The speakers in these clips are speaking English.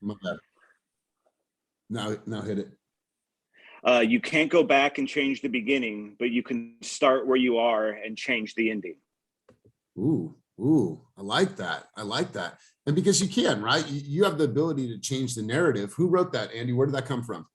My bad. Now hit it. You can't go back and change the beginning, but you can start where you are and change the ending. Ooh, I like that. I like that. And because you can, right? You have the ability to change the narrative. Who wrote that, Andy? Where did that come from?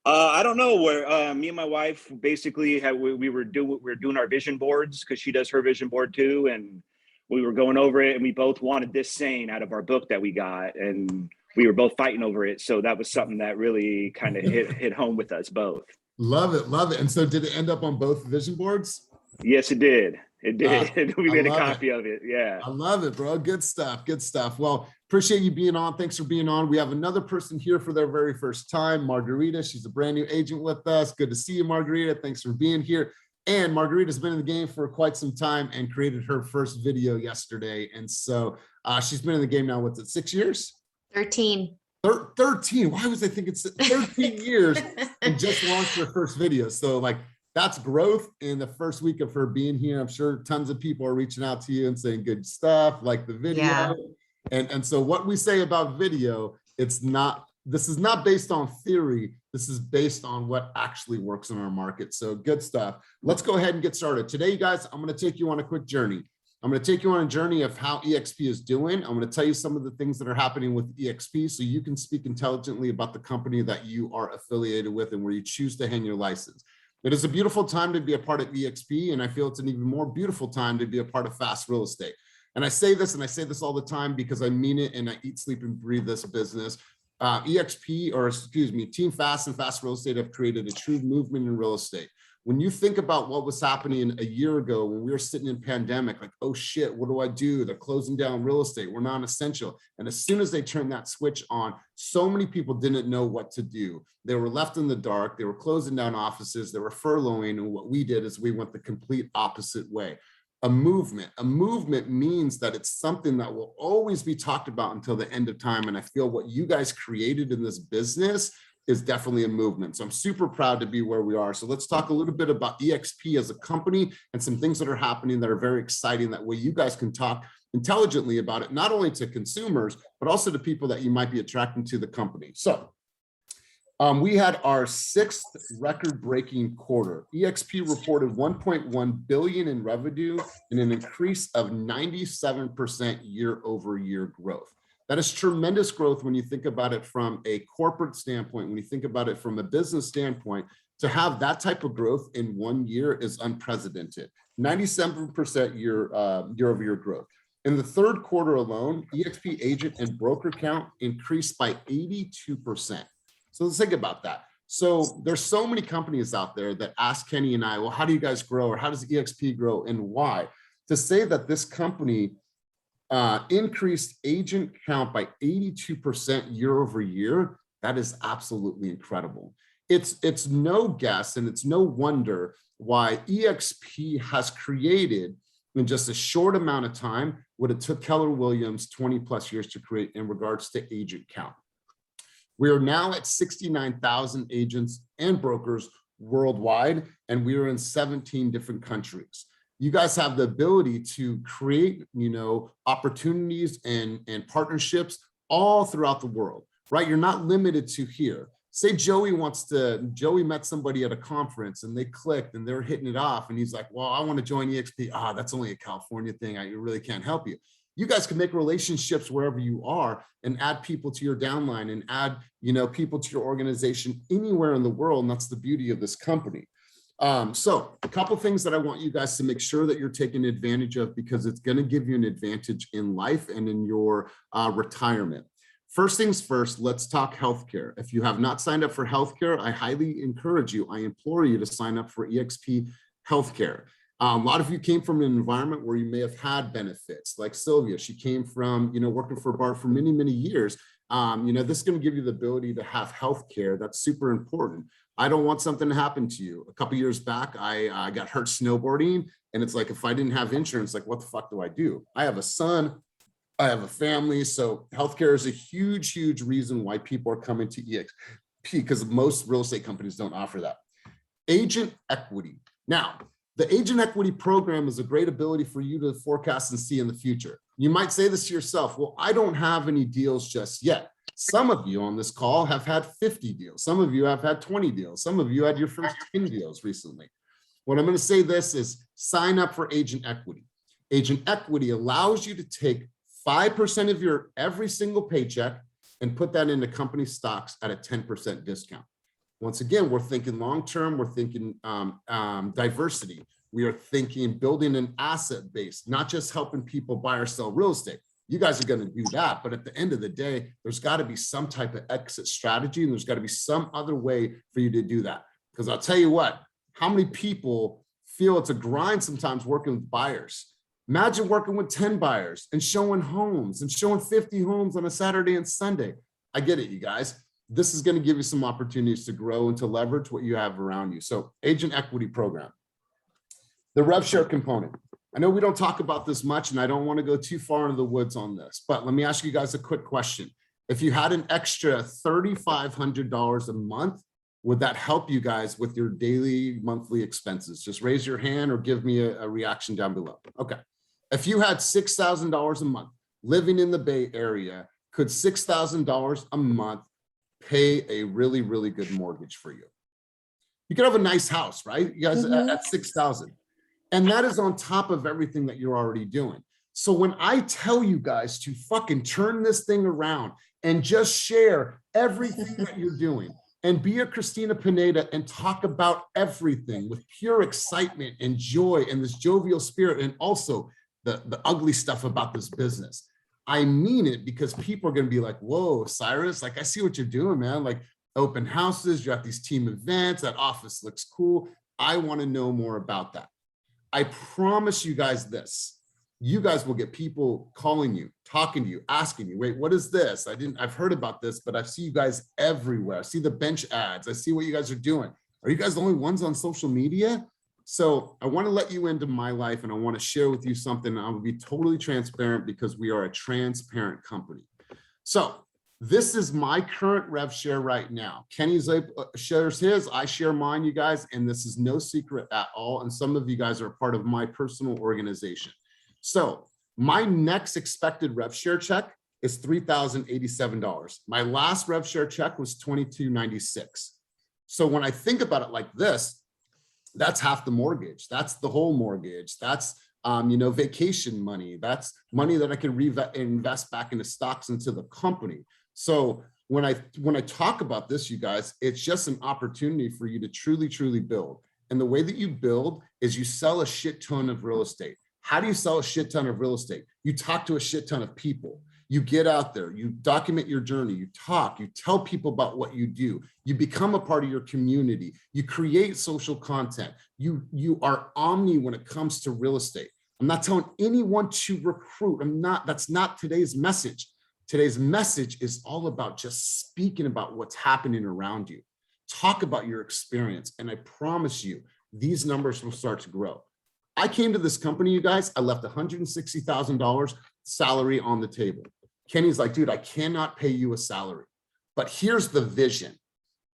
I don't know where me and my wife basically we were doing our vision boards because she does her vision board too, and we were going over it, and we both wanted this saying out of our book that we got, and we were both fighting over it. So that was something that really kind of hit home with us both. Love it, love it. And so did it end up on both vision boards? Yes, it did. It did. We made a copy of it. Yeah. I love it, bro. Good stuff. Good stuff. Well, appreciate you being on. Thanks for being on. We have another person here for their very first time, Margarita. She's a brand new agent with us. Good to see you, Margarita. Thanks for being here. And Margarita's been in the game for quite some time and created her first video yesterday. And so she's been in the game now, what's it, 6 years? 13. 13. Why was I thinking 13 years and just launched her first video? So like, that's growth in the first week of her being here. I'm sure tons of people are reaching out to you and saying good stuff, like the video. Yeah. And so what we say about video, this is not based on theory. This is based on what actually works in our market. So good stuff. Let's go ahead and get started. Today, guys, I'm going to take you on a quick journey. I'm going to take you on a journey of how EXP is doing. I'm going to tell you some of the things that are happening with EXP so you can speak intelligently about the company that you are affiliated with and where you choose to hang your license. It is a beautiful time to be a part of EXP, and I feel it's an even more beautiful time to be a part of Fast Real Estate. And I say this all the time because I mean it, and I eat, sleep, and breathe this business. Team Fast and Fast Real Estate have created a true movement in real estate. When you think about what was happening a year ago when we were sitting in pandemic, like, oh shit, what do I do? They're closing down real estate. We're non-essential. And as soon as they turned that switch on, so many people didn't know what to do. They were left in the dark. They were closing down offices. They were furloughing. And what we did is we went the complete opposite way. A movement means that it's something that will always be talked about until the end of time. And I feel what you guys created in this business is definitely a movement. So I'm super proud to be where we are. So let's talk a little bit about EXP as a company and some things that are happening that are very exciting. That way you guys can talk intelligently about it, not only to consumers, but also to people that you might be attracting to the company. So we had our 6th record-breaking quarter. EXP reported 1.1 billion in revenue and an increase of 97% year-over-year growth. That is tremendous growth when you think about it from a corporate standpoint, when you think about it from a business standpoint. To have that type of growth in 1 year is unprecedented. 97% year-over-year growth. In the third quarter alone, EXP agent and broker count increased by 82%. So let's think about that. So there's so many companies out there that ask Kenny and I, well, how do you guys grow, or how does EXP grow, and why? To say that this company increased agent count by 82% year over year, that is absolutely incredible. It's no guess and it's no wonder why EXP has created in just a short amount of time what it took Keller Williams 20 plus years to create in regards to agent count. We are now at 69,000 agents and brokers worldwide, and we are in 17 different countries. You guys have the ability to create, opportunities and partnerships all throughout the world, right? You're not limited to here. Say Joey met somebody at a conference and they clicked and they're hitting it off. And he's like, well, I want to join EXP. That's only a California thing. I really can't help you. You guys can make relationships wherever you are and add people to your downline and add, people to your organization anywhere in the world. And that's the beauty of this company. So a couple things that I want you guys to make sure that you're taking advantage of, because it's going to give you an advantage in life and in your retirement. First things first, let's talk healthcare. If you have not signed up for healthcare, I highly encourage you, I implore you to sign up for EXP Healthcare. A lot of you came from an environment where you may have had benefits, like Sylvia. She came from, working for Bart for many, many years. This is going to give you the ability to have healthcare. That's super important. I don't want something to happen to you. A couple of years back, I got hurt snowboarding, and it's like, if I didn't have insurance, like, what the fuck do I do? I have a son, I have a family. So healthcare is a huge, huge reason why people are coming to EXP, because most real estate companies don't offer that. Agent equity. Now, the agent equity program is a great ability for you to forecast and see in the future. You might say this to yourself, well, I don't have any deals just yet. Some of you on this call have had 50 deals. Some of you have had 20 deals. Some of you had your first 10 deals recently. What I'm going to say this is sign up for Agent Equity. Agent Equity allows you to take 5% of your every single paycheck and put that into company stocks at a 10% discount. Once again, we're thinking long-term, we're thinking diversity. We are thinking building an asset base, not just helping people buy or sell real estate. You guys are going to do that. But at the end of the day, there's got to be some type of exit strategy, and there's got to be some other way for you to do that. Because I'll tell you what, how many people feel it's a grind sometimes working with buyers? Imagine working with 10 buyers and showing homes and showing 50 homes on a Saturday and Sunday. I get it, you guys. This is going to give you some opportunities to grow and to leverage what you have around you. So Agent Equity Program. The rev share component. I know we don't talk about this much, and I don't want to go too far into the woods on this, but let me ask you guys a quick question. If you had an extra $3,500 a month, would that help you guys with your daily, monthly expenses? Just raise your hand or give me a reaction down below. Okay. If you had $6,000 a month living in the Bay Area, could $6,000 a month pay a really, really good mortgage for you? You could have a nice house, right? You guys at 6,000. And that is on top of everything that you're already doing. So when I tell you guys to fucking turn this thing around and just share everything that you're doing and be a Christina Pineda and talk about everything with pure excitement and joy and this jovial spirit, and also the ugly stuff about this business, I mean it, because people are going to be like, whoa, Cyrus, like, I see what you're doing, man. Like open houses, you have these team events, that office looks cool. I want to know more about that. I promise you guys this, you guys will get people calling you, talking to you, asking you, wait, what is this? I've heard about this, but I see you guys everywhere. I see the bench ads. I see what you guys are doing. Are you guys the only ones on social media? So I want to let you into my life, and I want to share with you something. I will be totally transparent because we are a transparent company. So this is my current rev share right now. Kenny shares his, I share mine, you guys, and this is no secret at all. And some of you guys are a part of my personal organization. So my next expected rev share check is $3,087. My last rev share check was $2,296. So when I think about it like this, that's half the mortgage. That's the whole mortgage. That's vacation money. That's money that I can invest back into stocks into the company. So when I talk about this, you guys, it's just an opportunity for you to truly, truly build. And the way that you build is you sell a shit ton of real estate. How do you sell a shit ton of real estate? You talk to a shit ton of people. You get out there, you document your journey, you talk, you tell people about what you do, you become a part of your community, you create social content, you are omni when it comes to real estate. I'm not telling anyone to recruit. That's not today's message. Today's message is all about just speaking about what's happening around you. Talk about your experience, and I promise you, these numbers will start to grow. I came to this company, you guys, I left $160,000 salary on the table. Kenny's like, dude, I cannot pay you a salary, but here's the vision.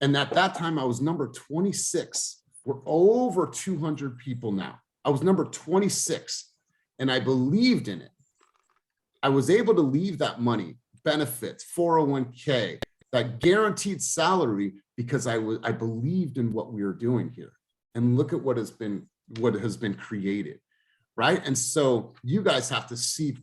And at that time, I was number 26. We're over 200 people now. I was number 26, and I believed in it. I was able to leave that money, benefits, 401k, that guaranteed salary, because I believed in what we were doing here. And look at what has been created, right? And so you guys have to see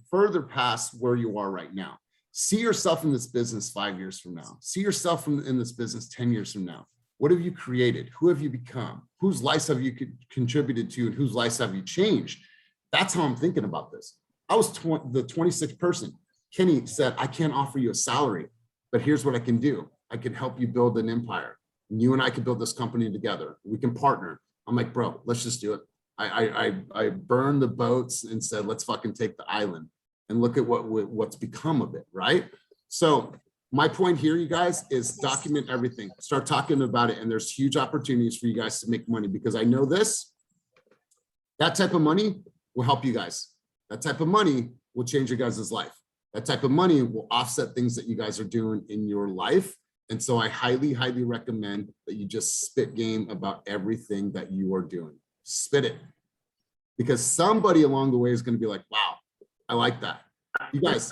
further past where you are right now. See yourself in this business 5 years from now. See yourself in this business 10 years from now. What have you created? Who have you become? Whose lives have you contributed to, and whose lives have you changed? That's how I'm thinking about this. I was the 26th person. Kenny said, I can't offer you a salary, but here's what I can do. I can help you build an empire. And you and I can build this company together. We can partner. I'm like, bro, let's just do it. I burned the boats and said, let's fucking take the island, and look at what's become of it, right? So my point here, you guys, is document everything. Start talking about it, and there's huge opportunities for you guys to make money, because I know that type of money will help you guys. That type of money will change your guys' life. That type of money will offset things that you guys are doing in your life. And so I highly, highly recommend that you just spit game about everything that you are doing. Spit it, because somebody along the way is going to be like, wow, I like that. You guys,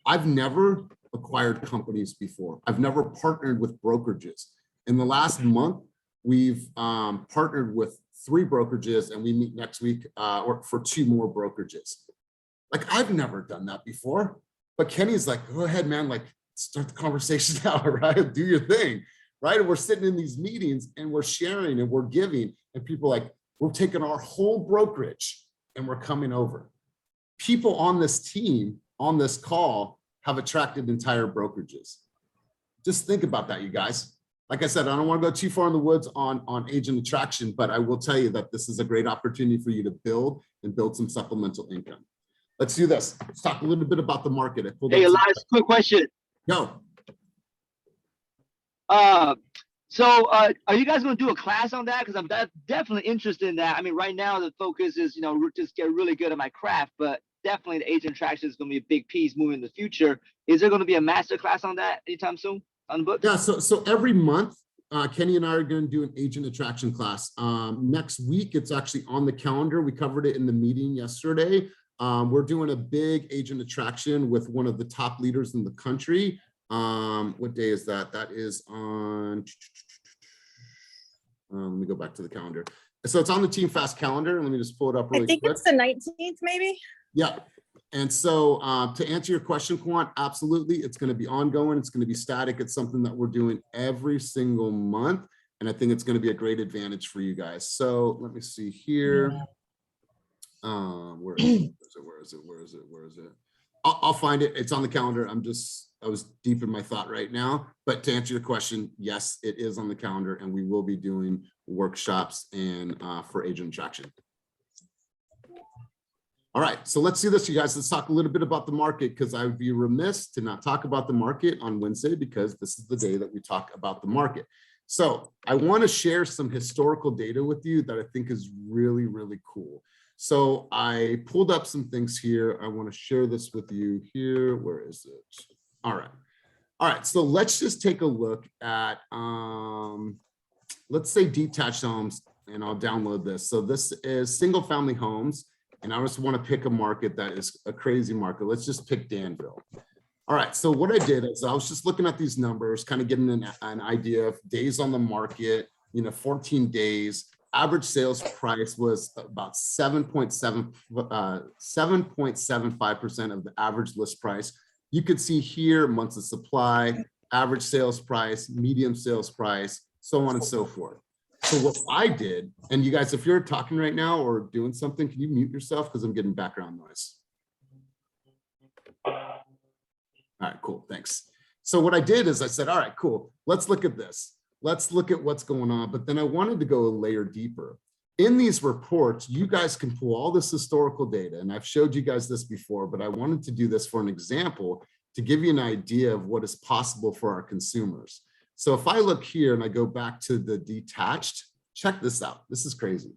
I've never acquired companies before. I've never partnered with brokerages. In the last month, we've partnered with 3 brokerages, and we meet next week or for 2 more brokerages. Like, I've never done that before, but Kenny's like, go ahead, man, like, start the conversation now, right? Do your thing, right? And we're sitting in these meetings and we're sharing and we're giving, and people are like, we're taking our whole brokerage and we're coming over. People on this team, on this call, have attracted entire brokerages. Just think about that, you guys. Like I said, I don't want to go too far in the woods on agent attraction, but I will tell you that this is a great opportunity for you to build some supplemental income. Let's do this. Let's talk a little bit about the market. Hey, Elias, quick question. Go. So are you guys going to do a class on that? Because I'm definitely interested in that. I mean, right now the focus is, you know, just get really good at my craft, but definitely the agent attraction is going to be a big piece moving in the future. Is there going to be a master class on that anytime soon on the book? Yeah, so every month, Kenny and I are going to do an agent attraction class. Next week, it's actually on the calendar. We covered it in the meeting yesterday. We're doing a big agent attraction with one of the top leaders in the country. What day is that? That is on, let me go back to the calendar. So it's on the Team Fast calendar. Let me just pull it up really quick. I think it's the 19th, maybe. Yeah. And so to answer your question, Quant, absolutely. It's going to be ongoing. It's going to be static. It's something that we're doing every single month. And I think it's going to be a great advantage for you guys. So let me see here. Where is it? I'll find it. It's on the calendar. I was deep in my thought right now, but to answer your question, yes, it is on the calendar, and we will be doing workshops and for agent attraction. All right, so let's do this, you guys. Let's talk a little bit about the market, because I would be remiss to not talk about the market on Wednesday, because this is the day that we talk about the market. So I want to share some historical data with you that I think is really, really cool. So I pulled up some things here. I want to share this with you here. Where is it? All right. So let's just take a look at, let's say detached homes, and I'll download this. So this is single family homes. And I just want to pick a market that is a crazy market. Let's just pick Danville. All right, so what I did is I was just looking at these numbers, kind of getting an idea of days on the market, 14 days. Average sales price was about 7.75% of the average list price. You could see here months of supply, average sales price, medium sales price, so on and so forth. So what I did, and you guys, if you're talking right now or doing something, can you mute yourself? Because I'm getting background noise. All right, cool, thanks. So what I did is I said, all right, cool, let's look at this. Let's look at what's going on. But then I wanted to go a layer deeper. In these reports, you guys can pull all this historical data, and I've showed you guys this before, but I wanted to do this for an example to give you an idea of what is possible for our consumers. So if I look here and I go back to the detached, check this out. This is crazy.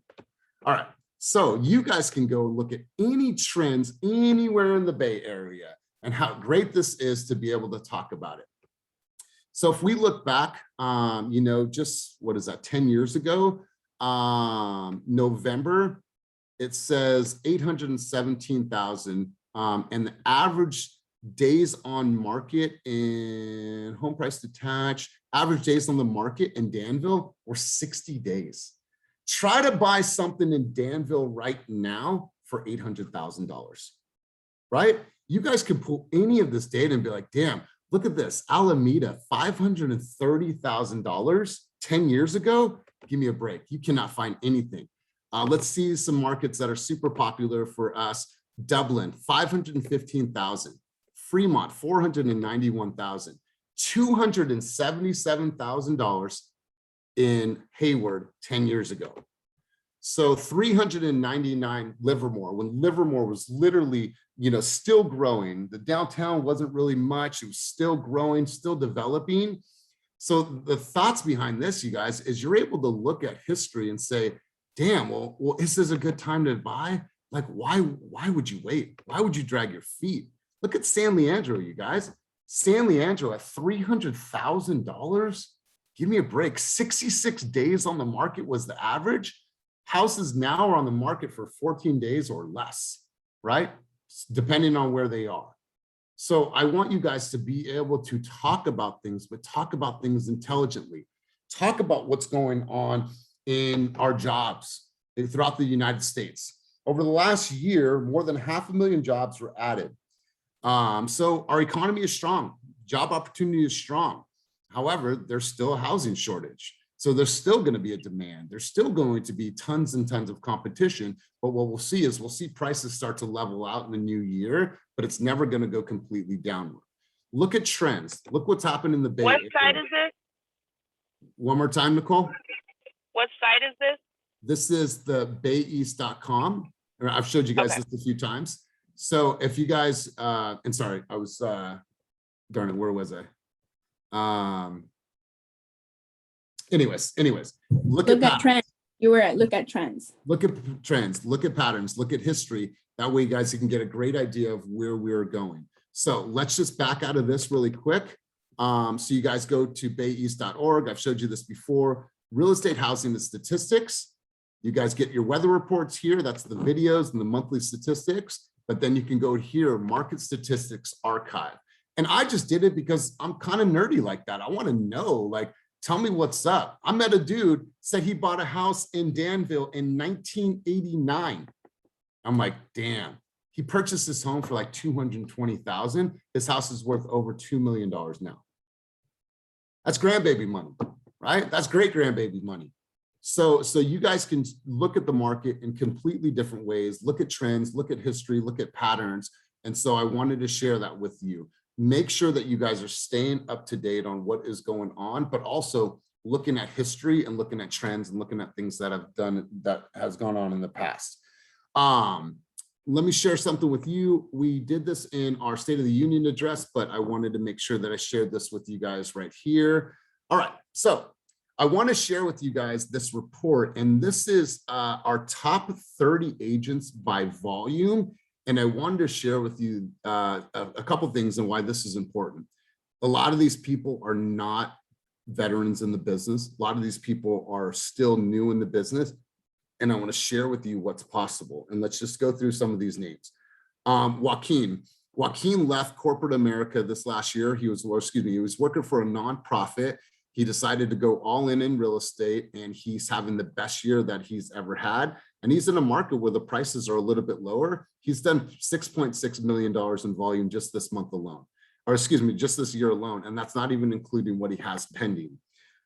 All right, so you guys can go and look at any trends anywhere in the Bay Area and how great this is to be able to talk about it. So if we look back, just, what is that, 10 years ago, November, it says 817,000, and the average days on market in home price detached, average days on the market in Danville were 60 days. Try to buy something in Danville right now for $800,000, right? You guys can pull any of this data and be like, damn, look at this, Alameda, $530,000 10 years ago. Give me a break. You cannot find anything. Let's see some markets that are super popular for us. Dublin, 515,000. Fremont, 491,000. $277,000 in Hayward 10 years ago. So 399 Livermore, when Livermore was literally, still growing. The downtown wasn't really much. It was still growing, still developing. So the thoughts behind this, you guys, is you're able to look at history and say, damn, well, is this a good time to buy? Like, why would you wait? Why would you drag your feet? Look at San Leandro, you guys. San Leandro at $300,000. Give me a break. 66 days on the market was the average. Houses now are on the market for 14 days or less, right? Depending on where they are. So I want you guys to be able to talk about things, but talk about things intelligently. Talk about what's going on in our jobs throughout the United States. Over the last year, more than 500,000 jobs were added. So our economy is strong. Job opportunity is strong. However, there's still a housing shortage. So there's still going to be a demand. There's still going to be tons and tons of competition. But what we'll see is prices start to level out in the new year, but it's never going to go completely downward. Look at trends. Look what's happened in the Bay Area. What site is it? One more time, Nicole. What site is this? This is the bayeast.com. I've showed you guys this a few times. So if you guys, and sorry, I was, darn it, where was I? Anyways, look at trends. You were at look at trends. Look at trends, look at patterns, look at history. That way, guys, you can get a great idea of where we're going. So let's just back out of this really quick. So you guys go to bayeast.org. I've showed you this before. Real estate, housing, the statistics. You guys get your weather reports here. That's the videos and the monthly statistics. But then you can go here, market statistics archive. And I just did it because I'm kind of nerdy like that. I want to know, like, tell me what's up. I met a dude, said he bought a house in Danville in 1989. I'm like, damn. He purchased this home for like $220,000. His house is worth over $2 million now. That's grandbaby money, right? That's great grandbaby money. So you guys can look at the market in completely different ways, look at trends, look at history, look at patterns. And so I wanted to share that with you. Make sure that you guys are staying up to date on what is going on, but also looking at history and looking at trends and looking at things that has gone on in the past. Let me share something with you. We did this in our State of the Union address, but I wanted to make sure that I shared this with you guys right here. All right, so I want to share with you guys this report, and this is our top 30 agents by volume. And I wanted to share with you a couple of things and why this is important. A lot of these people are not veterans in the business. A lot of these people are still new in the business. And I want to share with you what's possible. And let's just go through some of these names. Joaquin left corporate America this last year. He was working for a nonprofit. He decided to go all in real estate, and he's having the best year that he's ever had. And he's in a market where the prices are a little bit lower. He's done $6.6 million in volume just this month alone, or excuse me, just this year alone. And that's not even including what he has pending.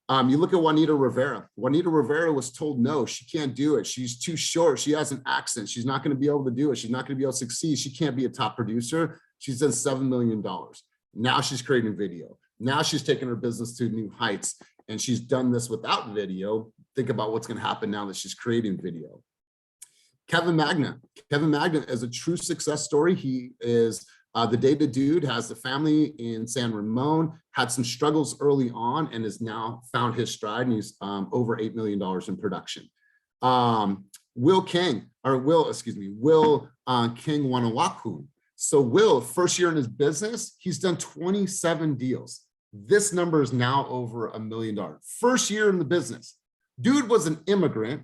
You look at Juanita Rivera. Juanita Rivera was told, no, she can't do it. She's too short. She has an accent. She's not going to be able to do it. She's not going to be able to succeed. She can't be a top producer. She's done $7 million. Now she's creating video. Now she's taking her business to new heights, and she's done this without video. Think about what's going to happen now that she's creating video. Kevin Magna is a true success story. He is the data dude, has the family in San Ramon, had some struggles early on, and has now found his stride, and he's over $8 million in production. Will King Wanawaku. So Will, first year in his business, he's done 27 deals. This number is now over $1 million. First year in the business. Dude was an immigrant,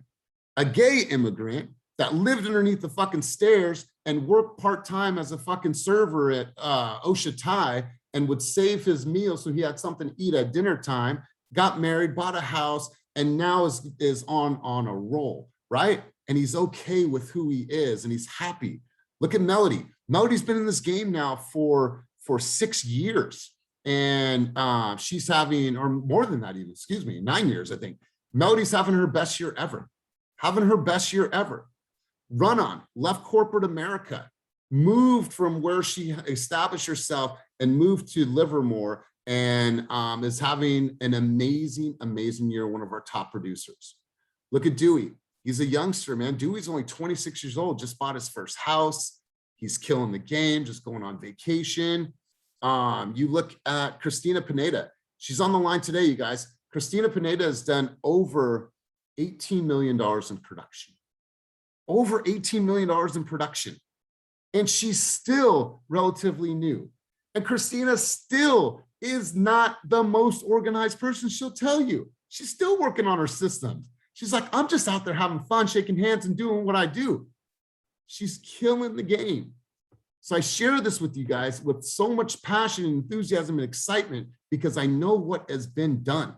a gay immigrant that lived underneath the fucking stairs and worked part-time as a fucking server at Osha Thai, and would save his meal so he had something to eat at dinner time, got married, bought a house, and now is on a roll, right? And he's okay with who he is, and he's happy. Look at Melody. Melody's been in this game now for 6 years, and she's having, or more than that even, 9 years, I think. Melody's having her best year ever. Run on, left corporate America, moved from where she established herself and moved to Livermore, and is having an amazing, amazing year, one of our top producers. Look at Dewey. He's a youngster, man. Dewey's only 26 years old, just bought his first house. He's killing the game, just going on vacation. You look at Christina Pineda. She's on the line today, you guys. Christina Pineda has done over $18 million in production. Over $18 million in production. And she's still relatively new. And Christina still is not the most organized person. She'll tell you. She's still working on her systems. She's like, I'm just out there having fun, shaking hands and doing what I do. She's killing the game. So I share this with you guys with so much passion and enthusiasm and excitement because I know what has been done.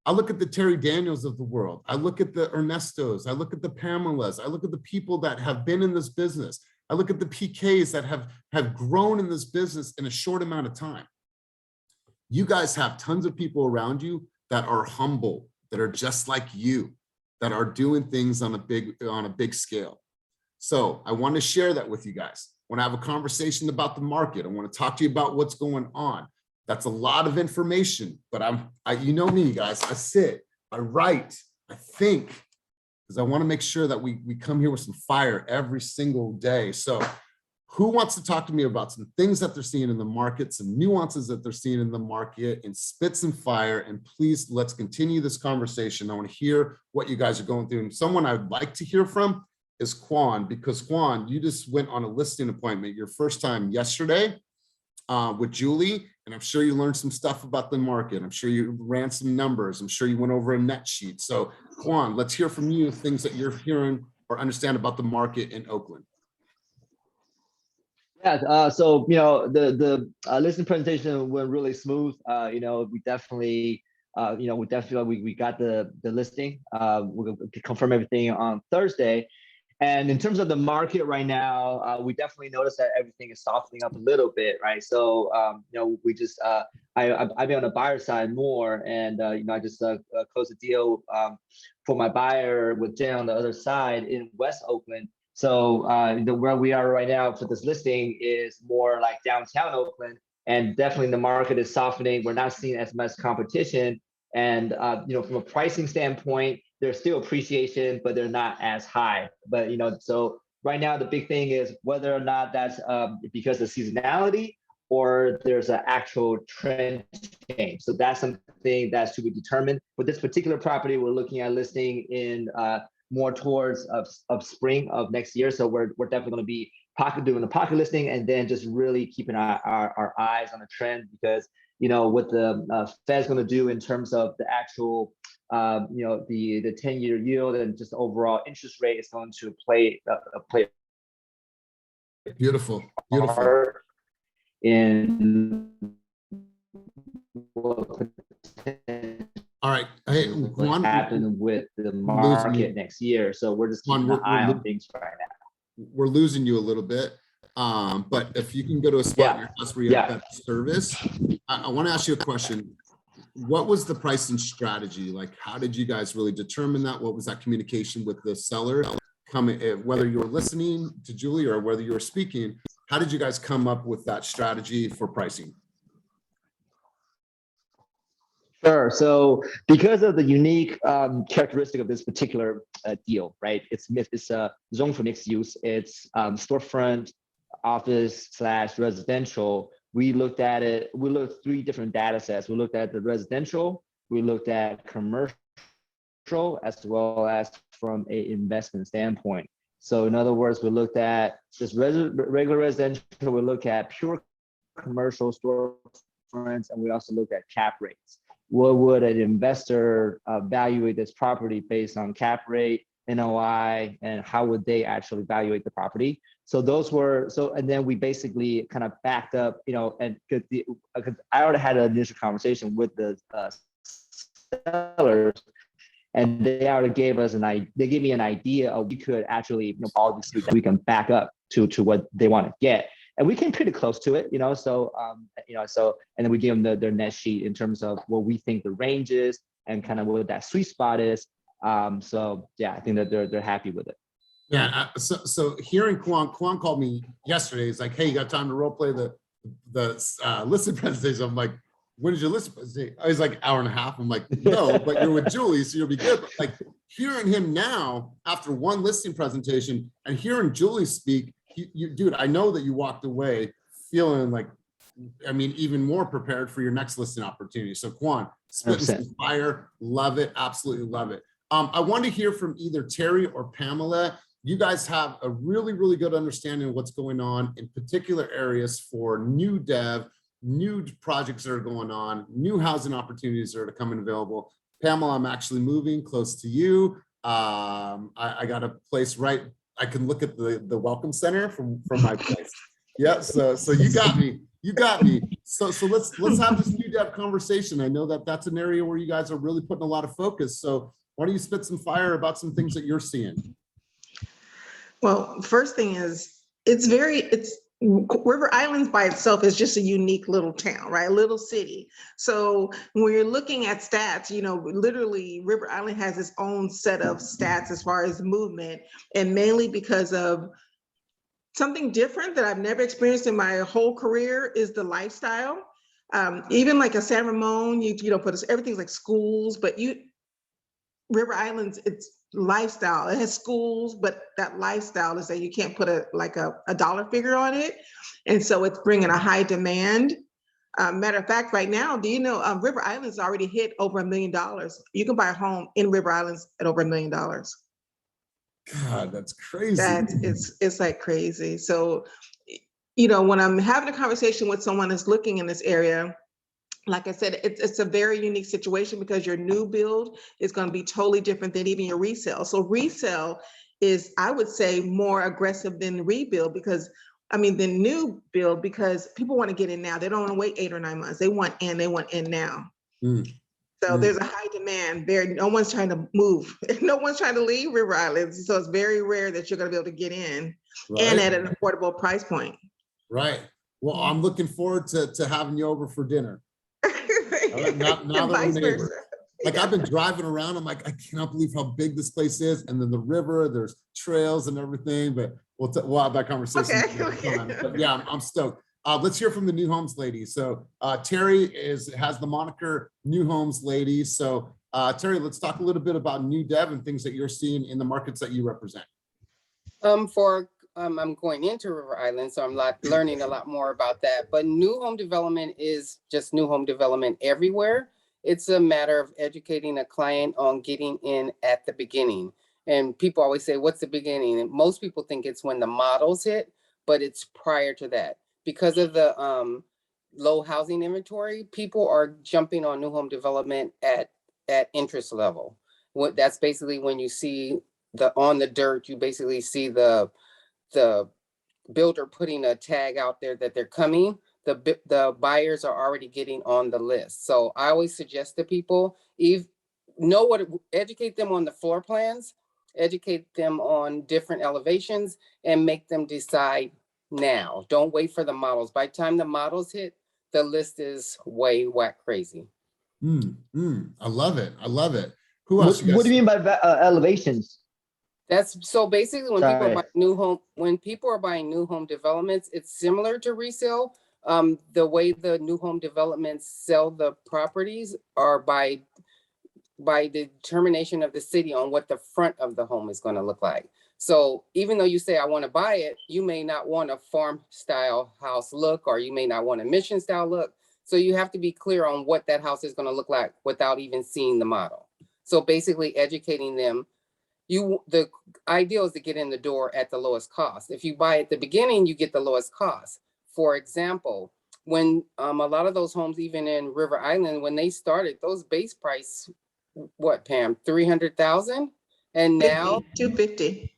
I look at the Terry Daniels of the world. I look at the Ernestos. I look at the Pamelas. I look at the people that have been in this business. I look at the PKs that have grown in this business in a short amount of time. You guys have tons of people around you that are humble, that are just like you, that are doing things on a big scale. So I want to share that with you guys. I want to have a conversation about the market. I want to talk to you about what's going on. That's a lot of information, but you know me, guys. I sit, I write, I think, because I want to make sure that we come here with some fire every single day. So who wants to talk to me about some things that they're seeing in the market, some nuances that they're seeing in the market, and spit some fire? And please, let's continue this conversation. I want to hear what you guys are going through. And someone I'd like to hear from is Juan, because Juan, you just went on a listing appointment your first time yesterday with Julie, and I'm sure you learned some stuff about the market. I'm sure you ran some numbers. I'm sure you went over a net sheet. So Juan, let's hear from you things that you're hearing or understand about the market in Oakland. Yeah, so the listing presentation went really smooth. We definitely we got the listing. We'll confirm everything on Thursday. And in terms of the market right now, we definitely noticed that everything is softening up a little bit, right? So we just I've been on the buyer side more, and I just closed a deal for my buyer with Jay on the other side in West Oakland. So where we are right now for this listing is more like downtown Oakland, and definitely the market is softening. We're not seeing as much competition, and from a pricing standpoint, there's still appreciation, but they're not as high. But so right now the big thing is whether or not that's because of seasonality or there's an actual trend change. So that's something that's to be determined. For this particular property, we're looking at listing in more towards of spring of next year. So we're definitely going to be doing the pocket listing, and then just really keeping our eyes on the trend, because what the Fed's going to do in terms of the actual the 10-year yield and just overall interest rate is going to play Beautiful in all right. Hey, what happened with the market next year. So we're just keeping an eye on things right now. We're losing you a little bit. But if you can go to a spot in your house where you have that service, I want to ask you a question. What was the pricing strategy? Like, how did you guys really determine that? What was that communication with the seller? Whether you were listening to Julie or whether you were speaking, how did you guys come up with that strategy for pricing? Sure. So because of the unique characteristic of this particular deal, right? It's zone for mixed use. It's storefront, office / residential. We looked at it. We looked at 3 different data sets. We looked at the residential. We looked at commercial, as well as from an investment standpoint. So in other words, we looked at just regular residential. We look at pure commercial storefronts, and we also looked at cap rates. What would an investor evaluate this property based on cap rate, NOI, and how would they actually evaluate the property? So those were, and then we basically kind of backed up, and because I already had an initial conversation with the sellers, and they already gave us they gave me an idea of we could actually, all these things that we can back up to what they want to get. And we came pretty close to it, so and then we gave them their net sheet in terms of what we think the range is and kind of what that sweet spot is. So yeah, I think that they're happy with it. Yeah. So hearing Quan called me yesterday. He's like, "Hey, you got time to role play the listing presentation?" I'm like, "When did your listing presentation?" I was like, hour and a half. I'm like, "No, but you're with Julie, so you'll be good." But like hearing him now after one listing presentation and hearing Julie speak, dude, I know that you walked away feeling like, even more prepared for your next listing opportunity. So Quan, spitting some fire, love it, absolutely love it. I want to hear from either Terry or Pamela. You guys have a really, really good understanding of what's going on in particular areas for new dev, new projects that are going on, new housing opportunities that are coming available. Pamela, I'm actually moving close to you. I got a place right. I can look at the welcome center from my place. Yeah, so you got me. You got me. So let's have this new dev conversation. I know that that's an area where you guys are really putting a lot of focus. So why don't you spit some fire about some things that you're seeing? Well, first thing is it's River Islands by itself is just a unique little town, right? A little city. So when you're looking at stats, you know, literally River Island has its own set of stats as far as movement, and mainly because of something different that I've never experienced in my whole career is the lifestyle. Even like a San Ramon, you know, put everything's like schools, but River Islands, it's lifestyle. It has schools, but that lifestyle is that you can't put a dollar figure on it. And so it's bringing a high demand. Matter of fact, right now, do you know River Islands already hit over $1 million? You can buy a home in River Islands at over $1 million. God, that's crazy. It's like crazy. So, you know, when I'm having a conversation with someone that's looking in this area, like I said, it's a very unique situation because your new build is going to be totally different than even your resale. So resale is, I would say, more aggressive than rebuild because, I mean, the new build, because people want to get in now. They don't want to wait 8 or 9 months. They want in now. So there's a high demand there. No one's trying to move. No one's trying to leave River Islands. So it's very rare that you're going to be able to get in and at an affordable price point. Right. Well, I'm looking forward to having you over for dinner. Now that we're neighbors. Like I've been driving around, I'm like, I cannot believe how big this place is. And then the river, there's trails and everything, but we'll have that conversation. Okay. But yeah, I'm stoked. Let's hear from the New Homes lady. So Terry has the moniker New Homes lady. So Terry, let's talk a little bit about new dev and things that you're seeing in the markets that you represent. I'm going into River Island, so I'm learning a lot more about that. But new home development is just new home development everywhere. It's a matter of educating a client on getting in at the beginning. And people always say, what's the beginning? And most people think it's when the models hit, but it's prior to that. Because of the low housing inventory, people are jumping on new home development at interest level. That's basically when you see on the dirt, you basically see the builder putting a tag out there that they're coming. The buyers are already getting on the list. So I always suggest to people, educate them on the floor plans, educate them on different elevations, and make them decide now. Don't wait for the models. By the time the models hit, the list is way whack crazy. I love it. I love it. Who else? What do you mean by elevations? That's so basically when people are buying new home developments, it's similar to resale. The way the new home developments sell the properties are by the determination of the city on what the front of the home is going to look like. So even though you say, I want to buy it, you may not want a farm style house look, or you may not want a mission style look. So you have to be clear on what that house is going to look like without even seeing the model. So basically educating them. The ideal is to get in the door at the lowest cost. If you buy at the beginning, you get the lowest cost. For example, when a lot of those homes, even in River Island, when they started, those base price, what, Pam, 300,000, and now 250.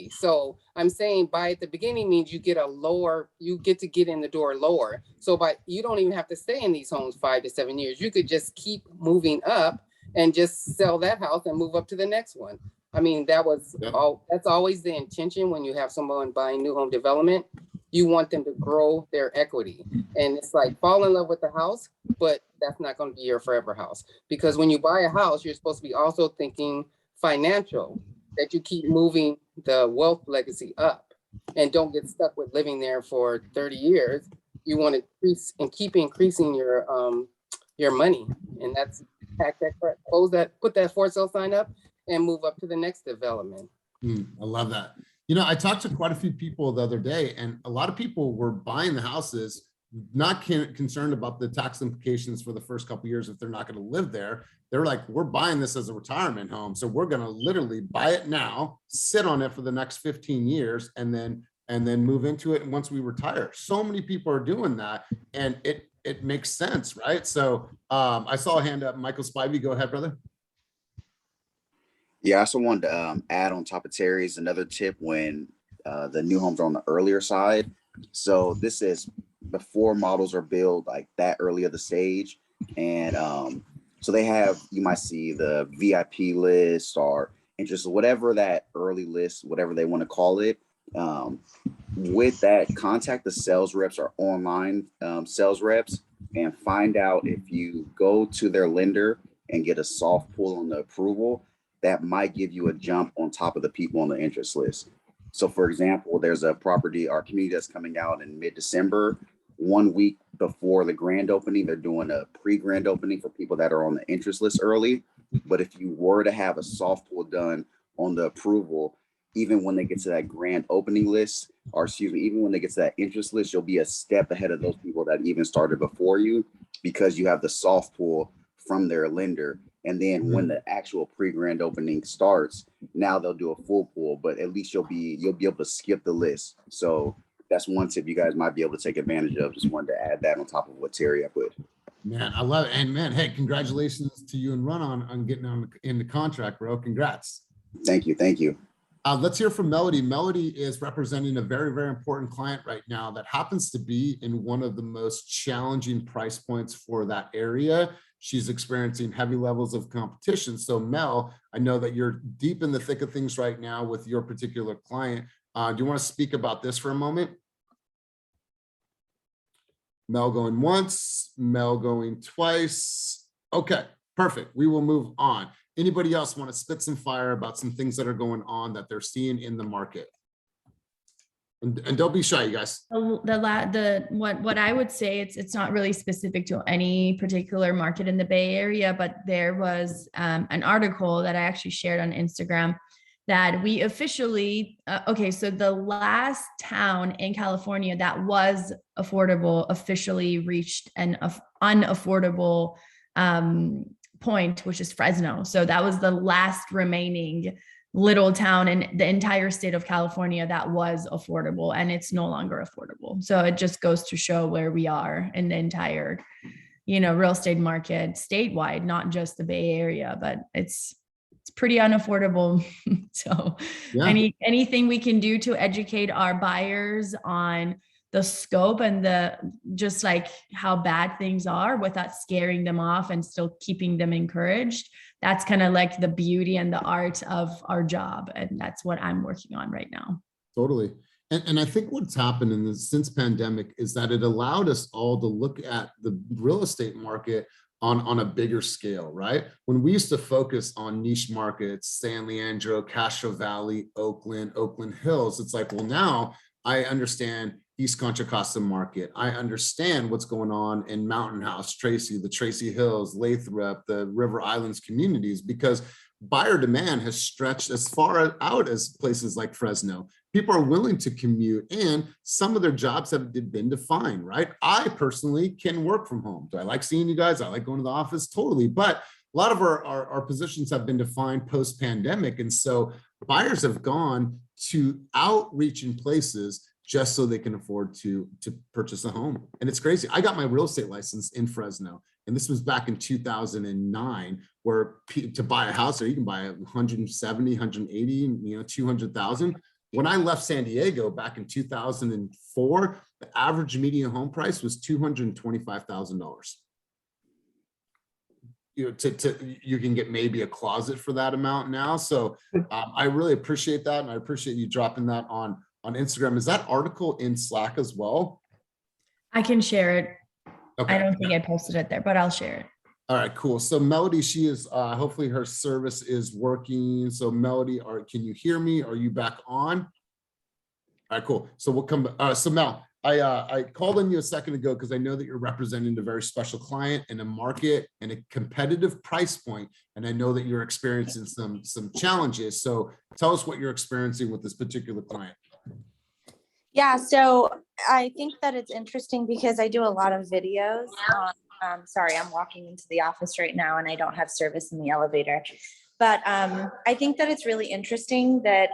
So I'm saying buy at the beginning means you get to get in the door lower. So you don't even have to stay in these homes 5 to 7 years. You could just keep moving up and just sell that house and move up to the next one. I mean, that's always the intention when you have someone buying new home development. You want them to grow their equity. And it's like fall in love with the house, but that's not going to be your forever house. Because when you buy a house, you're supposed to be also thinking financial, that you keep moving the wealth legacy up and don't get stuck with living there for 30 years. You want to increase and keep increasing your money. And that's put that for sale sign up and move up to the next development. I love that. You know, I talked to quite a few people the other day, and a lot of people were buying the houses, not concerned about the tax implications for the first couple of years if they're not going to live there. They're like, we're buying this as a retirement home, so we're going to literally buy it now, sit on it for the next 15 years, and then move into it once we retire. So many people are doing that, and it makes sense, right? So I saw a hand up. Michael Spivey, go ahead, brother. Yeah, I also wanted to add on top of Terry's another tip when the new homes are on the earlier side. So this is before models are built like that early of the stage. And so they have, you might see the VIP list or interest, whatever that early list, whatever they want to call it. With that, contact the sales reps or online sales reps and find out if you go to their lender and get a soft pull on the approval, that might give you a jump on top of the people on the interest list. So for example, there's a property, our community that's coming out in mid-December. 1 week before the grand opening, they're doing a pre-grand opening for people that are on the interest list early. But if you were to have a soft pull done on the approval, even when they get to that grand opening list, or excuse me, even when they get to that interest list, you'll be a step ahead of those people that even started before you, because you have the soft pull from their lender. And then when the actual pre-grand opening starts, now they'll do a full pull, but at least you'll be able to skip the list. So that's one tip you guys might be able to take advantage of. Just wanted to add that on top of what Terry put. Man, I love it. And man, hey, congratulations to you and Run on getting in the contract, bro. Congrats. Thank you. Thank you. Let's hear from Melody. Melody is representing a very, very important client right now that happens to be in one of the most challenging price points for that area. She's experiencing heavy levels of competition. So Mel, I know that you're deep in the thick of things right now with your particular client. Do you want to speak about this for a moment? Mel going once, Mel going twice. Okay, perfect. We will move on. Anybody else want to spit some fire about some things that are going on that they're seeing in the market? And don't be shy, you guys. What I would say, it's not really specific to any particular market in the Bay Area, but there was an article that I actually shared on Instagram that we officially, so the last town in California that was affordable officially reached an unaffordable point, which is Fresno. So that was the last remaining little town in the entire state of California that was affordable, and it's no longer affordable. So it just goes to show where we are in the entire, real estate market statewide, not just the Bay Area, but it's pretty unaffordable. So yeah. Anything we can do to educate our buyers on the scope and just like how bad things are without scaring them off and still keeping them encouraged. That's kind of like the beauty and the art of our job. And that's what I'm working on right now. Totally. And I think what's happened since pandemic is that it allowed us all to look at the real estate market on a bigger scale, right? When we used to focus on niche markets, San Leandro, Castro Valley, Oakland Hills, it's like, well, now I understand East Contra Costa market. I understand what's going on in Mountain House, Tracy, the Tracy Hills, Lathrop, the River Islands communities, because buyer demand has stretched as far out as places like Fresno. People are willing to commute, and some of their jobs have been defined, right? I personally can work from home. Do I like seeing you guys? I like going to the office, totally. But a lot of our positions have been defined post-pandemic. And so buyers have gone to outreach in places just so they can afford to purchase a home. And it's crazy. I got my real estate license in Fresno, and this was back in 2009, where to buy a house there, you can buy 170, 180, 200,000. When I left San Diego back in 2004, the average median home price was $225,000. You can get maybe a closet for that amount now. So I really appreciate that. And I appreciate you dropping that on Instagram. Is that article in Slack as well? I can share it. Okay. I don't think I posted it there, but I'll share it. All right, cool. So Melody, she is, hopefully her service is working. So Melody, can you hear me? Are you back on? All right, cool. So we'll come, so Mel, I called on you a second ago because I know that you're representing a very special client in a market and a competitive price point, and I know that you're experiencing some challenges. So tell us what you're experiencing with this particular client. Yeah, so I think that it's interesting because I do a lot of videos on, sorry, I'm walking into the office right now and I don't have service in the elevator. But I think that it's really interesting that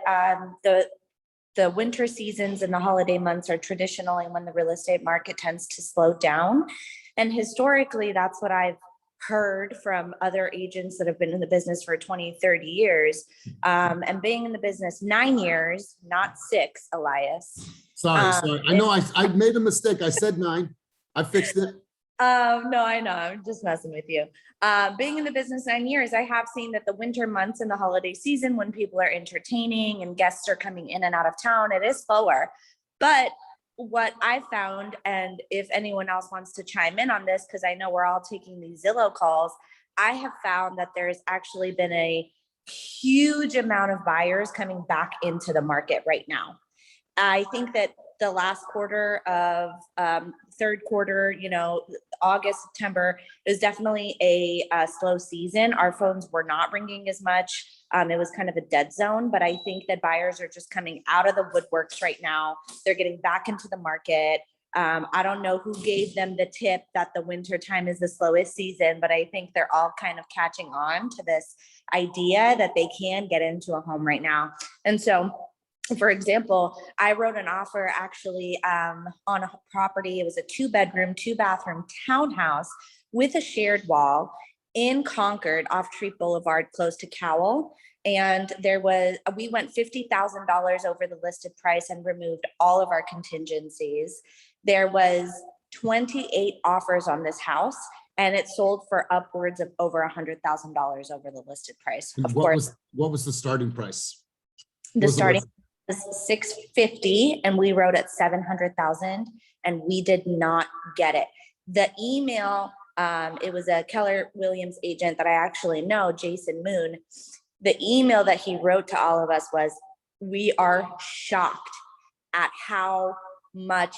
the winter seasons and the holiday months are traditionally when the real estate market tends to slow down. And historically, that's what I've heard from other agents that have been in the business for 20, 30 years. And being in the business 9 years, not 6, Elias. Sorry. I know I made a mistake. I said 9. I fixed it. No, I know. I'm just messing with you. Being in the business 9 years, I have seen that the winter months and the holiday season, when people are entertaining and guests are coming in and out of town, it is slower. But what I found, and if anyone else wants to chime in on this, because I know we're all taking these Zillow calls, I have found that there's actually been a huge amount of buyers coming back into the market right now. I think that the last quarter of third quarter, August, September is definitely a slow season. Our phones were not ringing as much. It was kind of a dead zone, but I think that buyers are just coming out of the woodworks right now. They're getting back into the market. I don't know who gave them the tip that the winter time is the slowest season, but I think they're all kind of catching on to this idea that they can get into a home right now. And so, for example, I wrote an offer actually on a property. It was a 2-bedroom, 2-bathroom townhouse with a shared wall in Concord off Treat Boulevard, close to Cowell. And we went $50,000 over the listed price and removed all of our contingencies. There was 28 offers on this house, and it sold for upwards of over $100,000 over the listed price. Of course, what was the starting price? The starting was $650, and we wrote at $700,000, and we did not get it. The email, it was a Keller Williams agent that I actually know, Jason Moon. The email that he wrote to all of us was, "We are shocked at how much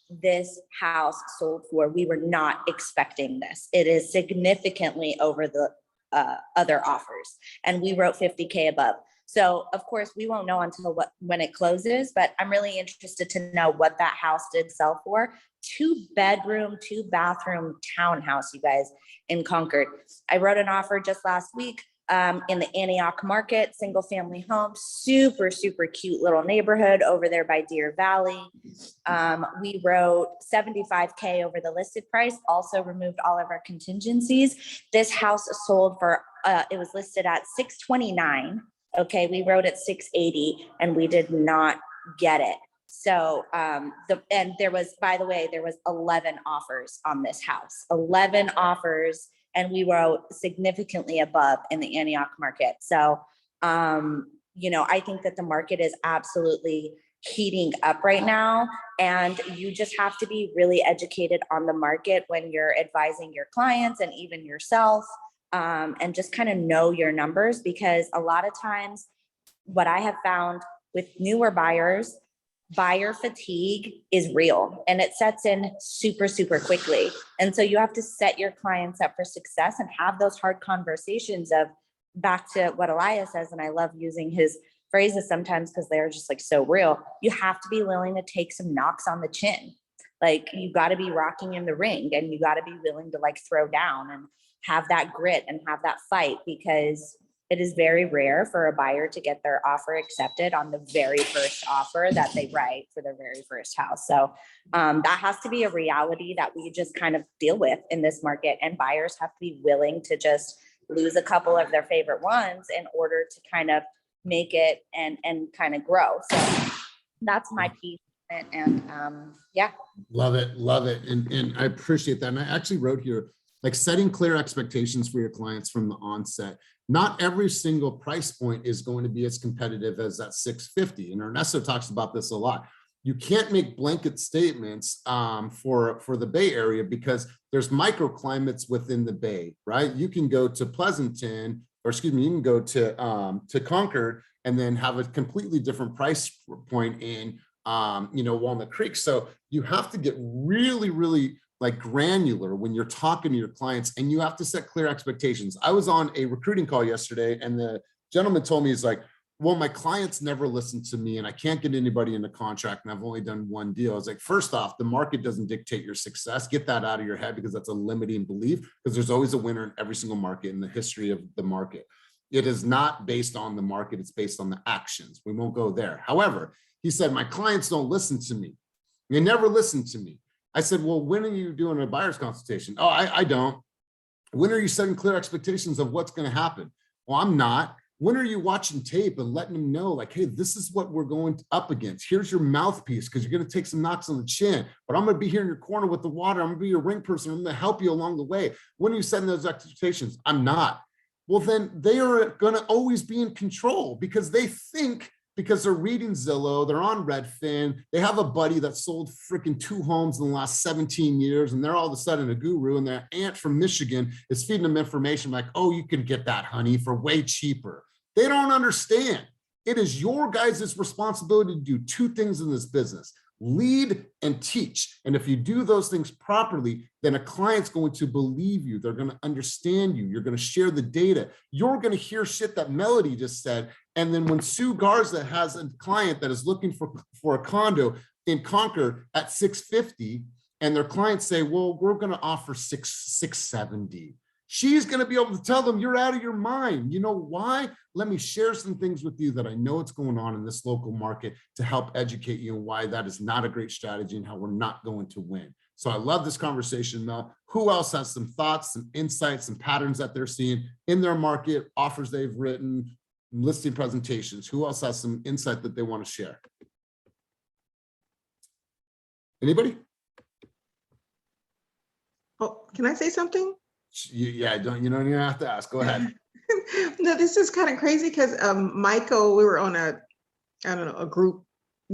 this house sold for. We were not expecting this. It is significantly over the other offers." And we wrote 50K above. So of course we won't know until when it closes, but I'm really interested to know what that house did sell for. 2-bedroom, 2-bathroom townhouse, you guys, in Concord. I wrote an offer just last week in the Antioch market, single family home, super, super cute little neighborhood over there by Deer Valley. We wrote 75K over the listed price, also removed all of our contingencies. This house sold for, it was listed at $629. Okay, we wrote at $680, and we did not get it. So, and there was, by the way, there was 11 offers on this house, 11 offers, and we wrote significantly above in the Antioch market. So, I think that the market is absolutely heating up right now, and you just have to be really educated on the market when you're advising your clients and even yourself. And just kind of know your numbers, because a lot of times what I have found with newer buyers, buyer fatigue is real, and it sets in super, super quickly. And so you have to set your clients up for success and have those hard conversations of, back to what Elias says, and I love using his phrases sometimes because they're just like so real. You have to be willing to take some knocks on the chin. Like, you got to be rocking in the ring, and you got to be willing to throw down and have that grit and have that fight, because it is very rare for a buyer to get their offer accepted on the very first offer that they write for their very first house. So that has to be a reality that we just kind of deal with in this market, and buyers have to be willing to just lose a couple of their favorite ones in order to kind of make it and kind of grow. So that's my piece. And yeah. Love it. And I appreciate that. And I actually wrote here, setting clear expectations for your clients from the onset. Not every single price point is going to be as competitive as that $650. And Ernesto talks about this a lot. You can't make blanket statements for the Bay Area, because there's microclimates within the Bay, right? You can go to Pleasanton, you can go to Concord, and then have a completely different price point in Walnut Creek. So you have to get really, really granular when you're talking to your clients, and you have to set clear expectations. I was on a recruiting call yesterday, and the gentleman told me, he's like, well, my clients never listen to me, and I can't get anybody in a contract, and I've only done one deal. I was like, first off, the market doesn't dictate your success. Get that out of your head, because that's a limiting belief, because there's always a winner in every single market in the history of the market. It is not based on the market. It's based on the actions. We won't go there. However, he said, my clients don't listen to me. They never listen to me. I said, well, when are you doing a buyer's consultation? Oh, I don't. When are you setting clear expectations of what's going to happen? Well, I'm not. When are you watching tape and letting them know, like, hey, this is what we're going up against. Here's your mouthpiece, because you're going to take some knocks on the chin, but I'm going to be here in your corner with the water. I'm going to be your ring person. I'm going to help you along the way. When are you setting those expectations? I'm not. Well, then they are going to always be in control, because they think, because they're reading Zillow, they're on Redfin, they have a buddy that sold freaking 2 homes in the last 17 years, and they're all of a sudden a guru, and their aunt from Michigan is feeding them information like, oh, you can get that, honey, for way cheaper. They don't understand. It is your guys' responsibility to do 2 things in this business: lead and teach. And if you do those things properly, then a client's going to believe you. They're going to understand you. You're going to share the data. You're going to hear shit that Melody just said. And then when Sue Garza has a client that is looking for a condo in Concord at 650, and their clients say, well, we're going to offer 670. She's going to be able to tell them, you're out of your mind. You know why? Let me share some things with you that I know what's going on in this local market to help educate you on why that is not a great strategy and how we're not going to win. So I love this conversation, Mel. Who else has some thoughts, some insights, some patterns that they're seeing in their market, offers they've written, listing presentations? Who else has some insight that they want to share? Anybody? Oh, can I say something? Yeah, you don't even have to ask. Go ahead. No, this is kind of crazy because Michael, we were on a group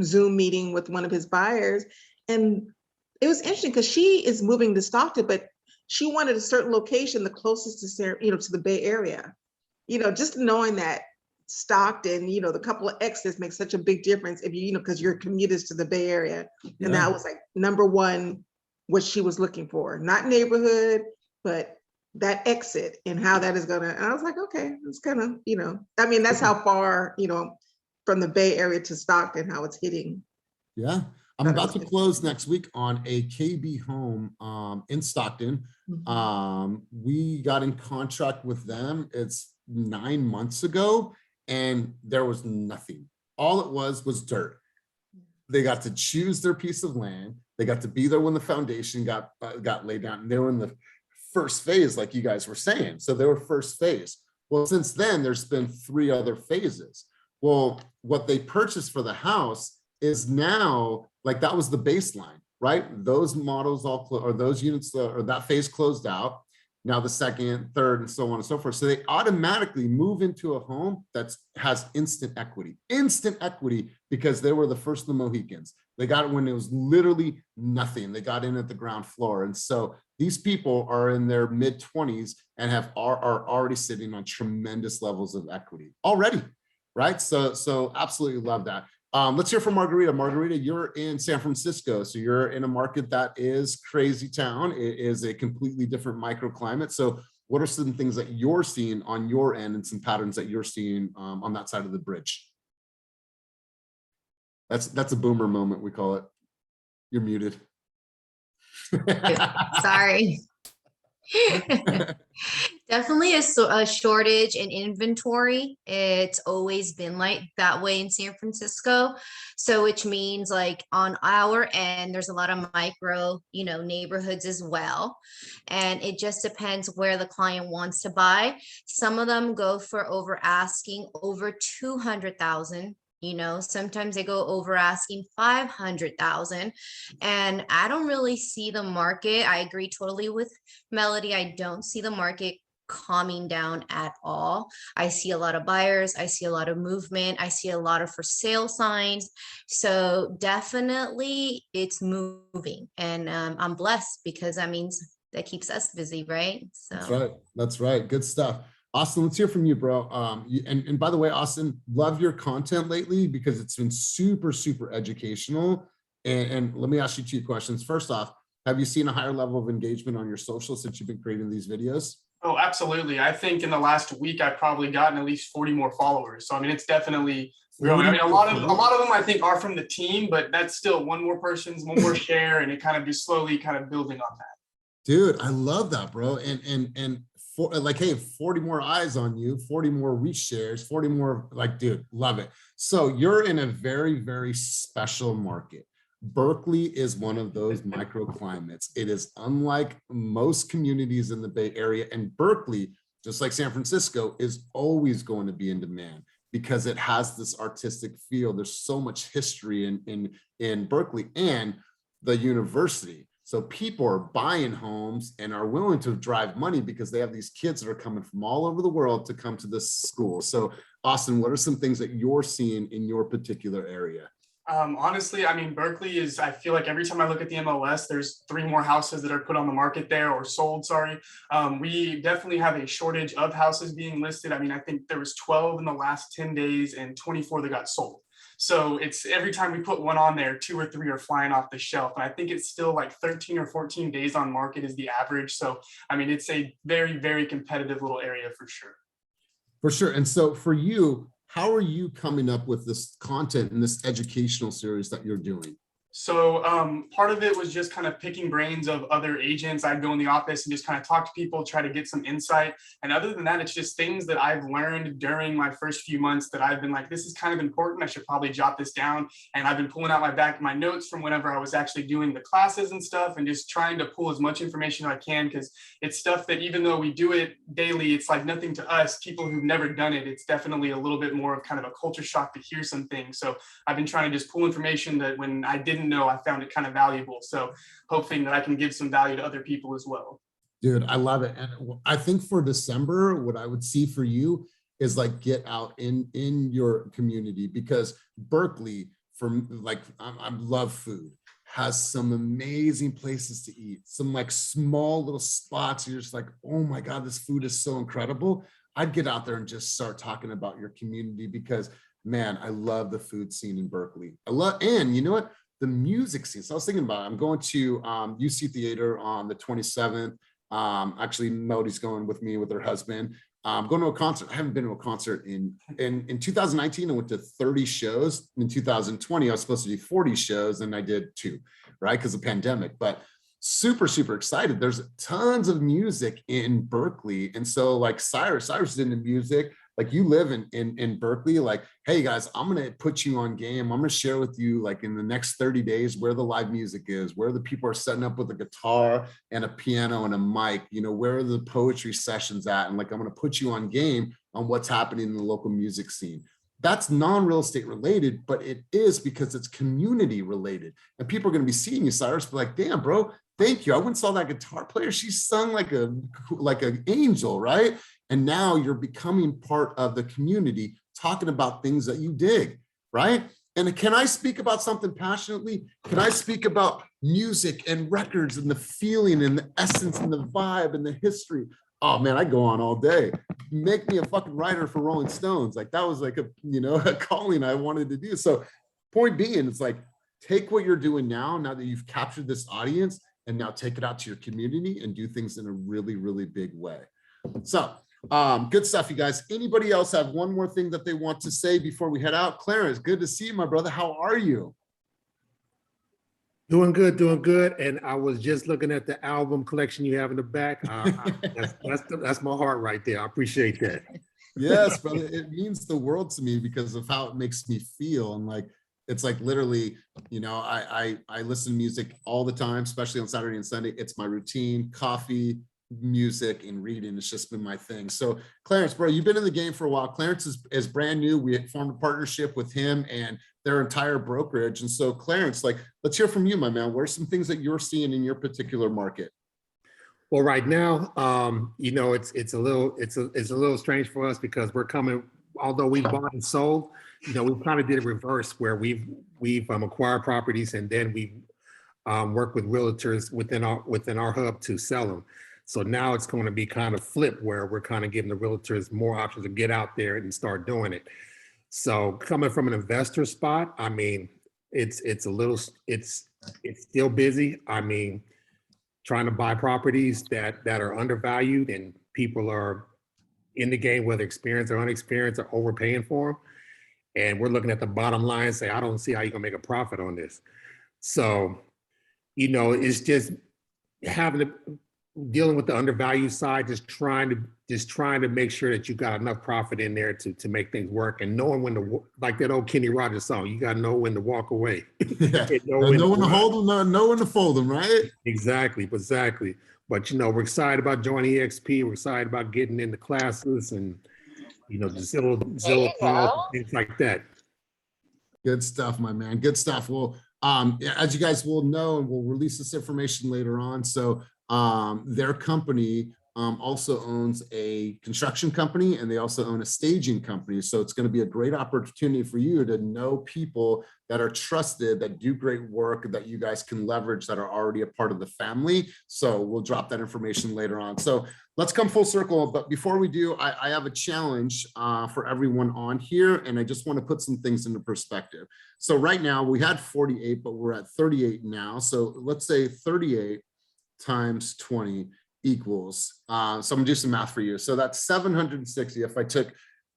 Zoom meeting with one of his buyers, and it was interesting because she is moving to Stockton, but she wanted a certain location, the closest to to the Bay Area. Just knowing that Stockton, the couple of exits makes such a big difference if because your commute is to the Bay Area, and that was like number one what she was looking for, not neighborhood, but that exit and how that is gonna. And I was like, okay, it's kind of that's how far from the Bay Area to Stockton, how it's hitting. Yeah. I'm about to close next week on a KB home in Stockton. We got in contract with them. It's 9 months ago, and there was nothing. All it was dirt. They got to choose their piece of land. They got to be there when the foundation got laid down, and they were in the first phase, like you guys were saying. So they were first phase. Well, since then, there's been 3 other phases. Well, what they purchased for the house is now, like, that was the baseline, right? Those models or those units or that phase closed out. Now the second, third, and so on and so forth. So they automatically move into a home that has instant equity because they were the first of the Mohicans. They got it when it was literally nothing. They got in at the ground floor. And so these people are in their mid 20s and are already sitting on tremendous levels of equity already, right? So absolutely love that. Let's hear from Margarita. Margarita, you're in San Francisco, so you're in a market that is crazy town. It is a completely different microclimate. So what are some things that you're seeing on your end and some patterns that you're seeing on that side of the bridge? That's a boomer moment, we call it. You're muted. Sorry. Definitely a shortage in inventory. It's always been like that way in San Francisco. So which means, like, on our end, there's a lot of micro, neighborhoods as well. And it just depends where the client wants to buy. Some of them go for over asking over 200,000. Sometimes they go over asking 500,000, and I don't really see the market. I agree totally with Melody. I don't see the market calming down at all. I see a lot of buyers. I see a lot of movement. I see a lot of for sale signs. So definitely it's moving, and I'm blessed because that means that keeps us busy, right? So That's right. Good stuff. Austin, let's hear from you, bro. And by the way, Austin, love your content lately because it's been super, super educational. And let me ask you 2 questions. First off, have you seen a higher level of engagement on your social since you've been creating these videos? Oh, absolutely. I think in the last week, I've probably gotten at least 40 more followers. So, I mean, it's definitely growing. I mean, a lot of them I think are from the team, but that's still one more share, and it kind of just slowly kind of building on that. Dude, I love that, bro. And like, hey, 40 more eyes on you, 40 more reach shares, 40 more, like, dude, love it. So you're in a very, very special market. Berkeley is one of those microclimates. It is unlike most communities in the Bay Area, and Berkeley just like San Francisco, is always going to be in demand because it has this artistic feel. There's so much history in Berkeley and the university. So people are buying homes and are willing to drive money because they have these kids that are coming from all over the world to come to this school. So Austin, what are some things that you're seeing in your particular area? Honestly, I mean, Berkeley is, I feel like every time I look at the MLS, there's 3 more houses that are put on the market there, or sold, sorry. We definitely have a shortage of houses being listed. I mean, I think there was 12 in the last 10 days and 24 that got sold. So it's every time we put one on there, 2 or 3 are flying off the shelf. And I think it's still like 13 or 14 days on market is the average. So, I mean, it's a very, very competitive little area for sure. For sure. And so for you, how are you coming up with this content and this educational series that you're doing? So part of it was just kind of picking brains of other agents. I'd go in the office and just kind of talk to people, try to get some insight. And other than that, it's just things that I've learned during my first few months that I've been like, this is kind of important. I should probably jot this down. And I've been pulling out my notes from whenever I was actually doing the classes and stuff, and just trying to pull as much information as I can, because it's stuff that even though we do it daily, it's like nothing to us, people who've never done it. It's definitely a little bit more of kind of a culture shock to hear some things. So I've been trying to just pull information that when I didn't know, I found it kind of valuable. So hoping that I can give some value to other people as well. Dude, I love it. And I think for December, what I would see for you is like get out in your community, because Berkeley, for like, I love food, has some amazing places to eat, some like small little spots. You're just like, oh my God, this food is so incredible. I'd get out there and just start talking about your community, because man, I love the food scene in Berkeley. And you know what? The music scene. So I was thinking about it. I'm going to UC Theater on the 27th. Actually, Melody's going with me with her husband. I'm going to a concert. I haven't been to a concert in 2019. I went to 30 shows. In 2020, I was supposed to do 40 shows, and I did 2, right? Because of the pandemic. But super, super excited. There's tons of music in Berkeley. And so like Cyrus is into music. Like you live in Berkeley, like, hey guys, I'm going to put you on game. I'm going to share with you like in the next 30 days where the live music is, where the people are setting up with a guitar and a piano and a mic, you know, where are the poetry sessions at? And like, I'm going to put you on game on what's happening in the local music scene. That's non-real estate related, but it is because it's community related. And people are going to be seeing you, Cyrus, be like, damn, bro, thank you. I went and saw that guitar player. She sung like an angel, right? And now you're becoming part of the community, talking about things that you dig, right? And can I speak about something passionately? Can I speak about music and records and the feeling and the essence and the vibe and the history? Oh man, I go on all day. Make me a fucking writer for Rolling Stones. Like that was like a calling I wanted to do. So point being, it's like, take what you're doing now that you've captured this audience, and now take it out to your community and do things in a really, really big way. So good stuff, you guys. Anybody else have one more thing that they want to say before we head out? Clarence, good to see you, my brother. How are you? Doing good. And I was just looking at the album collection you have in the back. That's my heart right there. I appreciate that. Yes, brother. It means the world to me because of how it makes me feel. And like, it's like literally, you know, I listen to music all the time, especially on Saturday and Sunday. It's my routine, coffee, music, and reading. It's just been my thing. So Clarence, bro, you've been in the game for a while. Clarence is brand new. We formed a partnership with him and their entire brokerage. And so Clarence, like, let's hear from you, my man. What are some things that you're seeing in your particular market? Well, right now, you know, it's a little strange for us because we're coming, although we've bought and sold, you know, we kind of did a reverse where we've acquired properties and then we work with realtors within our hub to sell them. So now it's going to be kind of flipped where we're kind of giving the realtors more options to get out there and start doing it. So coming from an investor spot, I mean, it's still busy. I mean, trying to buy properties that are undervalued and people are in the game, whether experienced or unexperienced, are overpaying for them. And we're looking at the bottom line and say, I don't see how you're gonna make a profit on this. So, you know, it's just dealing with the undervalued side, just trying to make sure that you got enough profit in there to make things work, and knowing when to, like that old Kenny Rogers song, you got to know when to walk away. know when to hold them, know when to fold them, right? Exactly. But, we're excited about joining EXP. We're excited about getting into classes and, the Zillow calls, things like that. Good stuff, my man. Good stuff. Well, as you guys will know, and we'll release this information later on. So their company also owns a construction company, and they also own a staging company. So it's going to be a great opportunity for you to know people that are trusted, that do great work, that you guys can leverage, that are already a part of the family. So we'll drop that information later on. So let's come full circle. But before we do, I have a challenge for everyone on here, and I just want to put some things into perspective. So right now we had 48, but we're at 38 now. So let's say 38 times 20 equals, so I'm gonna do some math for you. So that's 760. If I took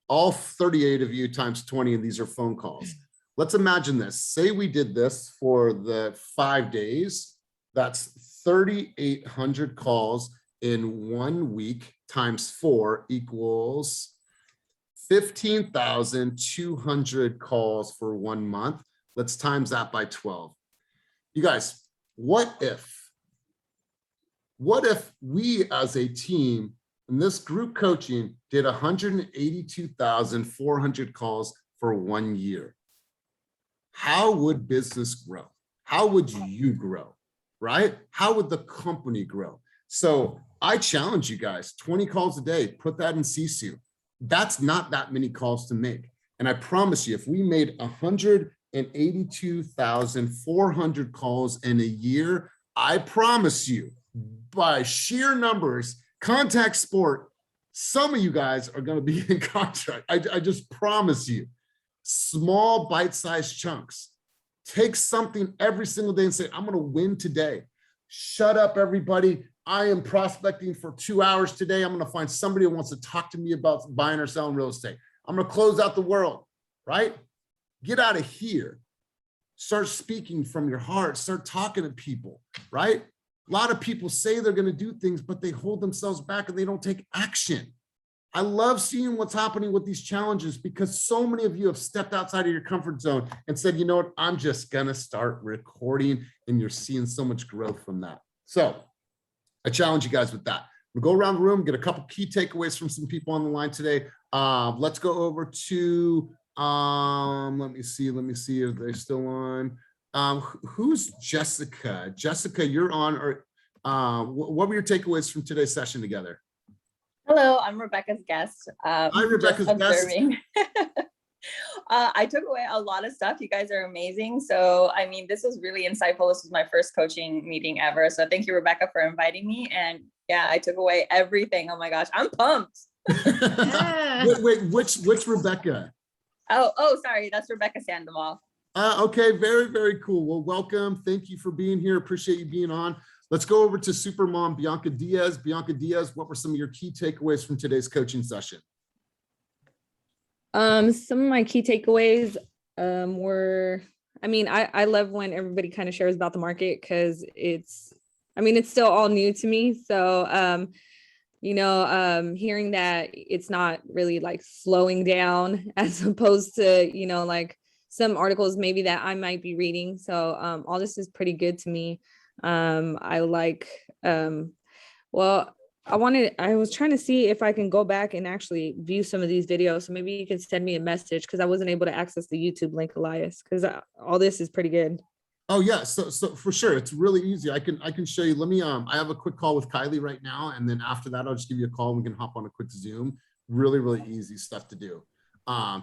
all 38 of you times 20, and these are phone calls. Let's imagine this. Say we did this for the 5 days. That's 3,800 calls in 1 week times 4 equals 15,200 calls for 1 month. Let's times that by 12. You guys, what if we as a team in this group coaching did 182,400 calls for 1 year? How would business grow? How would you grow, right? How would the company grow? So I challenge you guys, 20 calls a day, put that in CSU. That's not that many calls to make. And I promise you, if we made 182,400 calls in a year, I promise you, by sheer numbers, contact sport, some of you guys are going to be in contract. I just promise you. Small bite-sized chunks. Take something every single day and say, I'm going to win today. Shut up, everybody. I am prospecting for 2 hours today. I'm going to find somebody who wants to talk to me about buying or selling real estate. I'm going to close out the world, right? Get out of here. Start speaking from your heart. Start talking to people, right? A lot of people say they're going to do things, but they hold themselves back and they don't take action. I love seeing what's happening with these challenges because so many of you have stepped outside of your comfort zone and said, you know what, I'm just going to start recording, and you're seeing so much growth from that. So I challenge you guys with that. We'll go around the room, get a couple key takeaways from some people on the line today. Let's go over to, let me see if they're still on. Who's Jessica? Jessica, you're on. Or what were your takeaways from today's session together? Hello, I'm Rebecca's guest. Hi, Rebecca's guest. I took away a lot of stuff. You guys are amazing. So, I mean, this was really insightful. This was my first coaching meeting ever. So thank you, Rebecca, for inviting me. And yeah, I took away everything. Oh my gosh, I'm pumped. Wait, which Rebecca? Oh, sorry. That's Rebecca Sandoval. Okay, very, very cool. Well, welcome. Thank you for being here. Appreciate you being on. Let's go over to Supermom Bianca Diaz. Bianca Diaz, what were some of your key takeaways from today's coaching session? Some of my key takeaways were, I love when everybody kind of shares about the market because it's still all new to me. So, hearing that it's not really like slowing down as opposed to, like some articles maybe that I might be reading. So all this is pretty good to me. I was trying to see if I can go back and actually view some of these videos. So maybe you can send me a message because I wasn't able to access the YouTube link, Elias, because all this is pretty good. Oh yeah, so for sure, it's really easy. I can show you. Let me I have a quick call with Kylie right now, and then after that, I'll just give you a call and we can hop on a quick Zoom. Really, really easy stuff to do.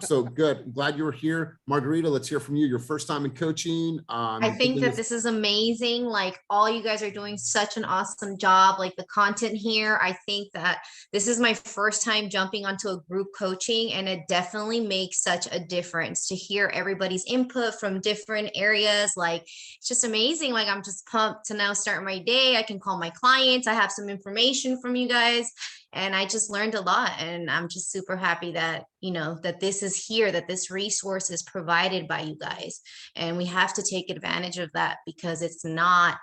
So good. I'm glad you were here. Margarita, let's hear from you. Your first time in coaching. I think that this is amazing. Like all you guys are doing such an awesome job. Like the content here, I think that this is my first time jumping onto a group coaching, and it definitely makes such a difference to hear everybody's input from different areas. Like it's just amazing. Like I'm just pumped to now start my day. I can call my clients. I have some information from you guys. And I just learned a lot, and I'm just super happy that, that this is here, that this resource is provided by you guys. And we have to take advantage of that because it's not,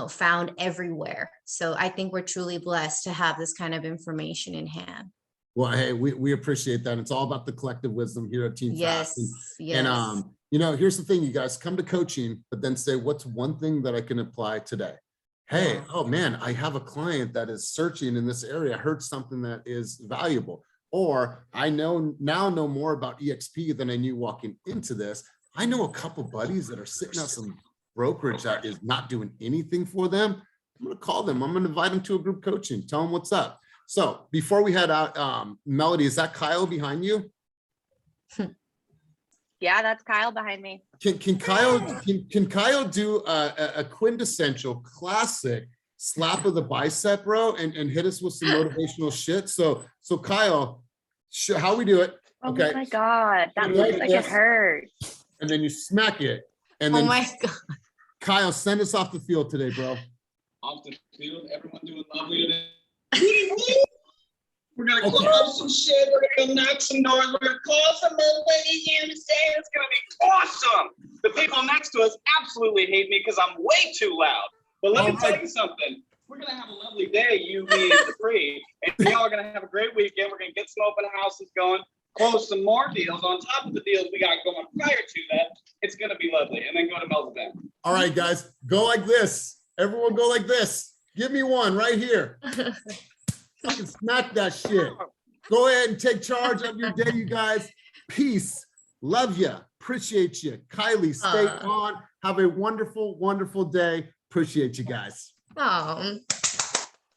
found everywhere. So I think we're truly blessed to have this kind of information in hand. Well, hey, we appreciate that. It's all about the collective wisdom here at Team Fast. Yes. And, here's the thing, you guys come to coaching, but then say, what's one thing that I can apply today? hey, oh man, I have a client that is searching in this area, I heard something that is valuable. Or I now know more about EXP than I knew walking into this. I know a couple buddies that are sitting at some brokerage that is not doing anything for them. I'm gonna call them. I'm gonna invite them to a group coaching. Tell them what's up. So before we head out, Melody, is that Kyle behind you? Yeah, that's Kyle behind me. Can Kyle do a quintessential classic slap of the bicep, bro, and hit us with some motivational shit? So Kyle, how we do it? Oh Okay. my God, that looks like it hurts. And then you smack it. And then Oh my God. Kyle, send us off the field today, bro. Off the field, everyone doing lovely today. We're gonna close some shit. We're gonna knock some doors. We're gonna call some old lady here to say it's gonna be awesome. The people next to us absolutely hate me because I'm way too loud. But let me tell you something. We're gonna have a lovely day, you, me, and Dupree, and y'all are gonna have a great weekend. We're gonna get some open houses going, close some more deals on top of the deals we got going prior to that. It's gonna be lovely, and then go to Mel's event. All right, guys, go like this. Everyone go like this. Give me one right here. Fucking smack that shit. Go ahead and take charge of your day, you guys. Peace. Love you. Appreciate you. Kylie, stay on. Have a wonderful, wonderful day. Appreciate you guys. Oh.